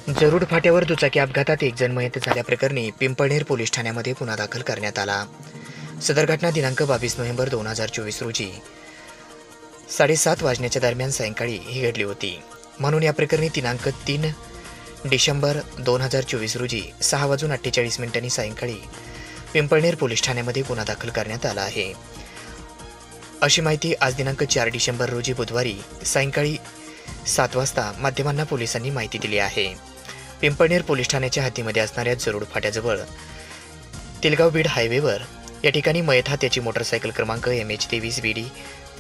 जरूड फाट्यावर दुचाकी अपघातात एक जण मयत झाल्याप्रकरणी पिंपळनेर पोलीस ठाण्यामध्ये गुन्हा दाखल करण्यात आला। सदर घटना दिनांक 22 नोव्हेंबर 2024 रोजी 7:30 वाजण्याच्या दरम्यान सायंकाळी ही घडली होती। म्हणून या प्रकरणी दिनांक 3 डिसेंबर 2024 रोजी 6:48 सायंकाळी पिंपळनेर पोलीस ठाण्यामध्ये गुन्हा दाखल करण्यात आला आहे। अशी माहिती आज दिनांक 4 डिसेंबर रोजी बुधवारी सायंकाळी 7 वाजता माध्यमांना पोलिसांनी माहिती दिली आहे। पिंपळनेर पोलीस ठाण्याच्या हद्दीमध्ये असणाऱ्या जरूड फाट्याजवळ तिलगाव बीड हायवेवर या ठिकाणी मयत हा त्याची मोटरसायकल क्रमांक MH23BD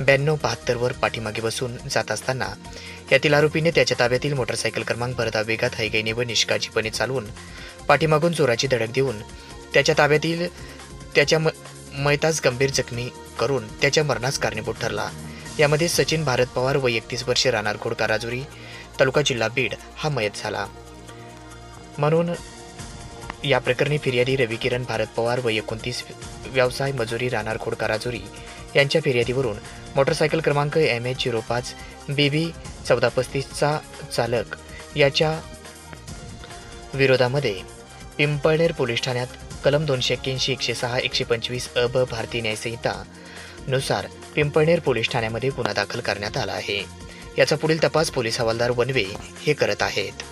9272 वर पाठीमागे बसून जात असताना यातील आरोपीने त्याच्या ताब्यातील मोटरसायकल क्रमांक भरधाव वेगात हायगैने व निष्काळजीपणे चालवून पाठीमागून जोराची धडक देऊन त्याच्या ताब्यातील त्याच्या मयतास गंभीर जखमी करून त्याच्या मरणास कारणीभूत ठरला। यामध्ये सचिन भारत पवार व 31 वर्षे राहणार खोडका राजुरी तालुका जिल्हा बीड हा मयत झाला। म्हणून या प्रकरणी फिर्यादी रवी किरण भारत पवार व 29 व्यवसाय मजुरी राहणार खोडका राजुरी यांच्या फिर्यादीवरून मोटरसायकल क्रमांक MH05BB 1435 चा चालक याच्या विरोधामध्ये पिंपळनेर पोलीस ठाण्यात कलम 281, 106, 125 ब भारतीय न्यायसंहिता नुसार पिंपळनेर पोलीस ठाण्यामध्ये गुन्हा दाखल करण्यात आला आहे। याचा पुढील तपास पोलीस हवालदार वनवे हे करत आहेत।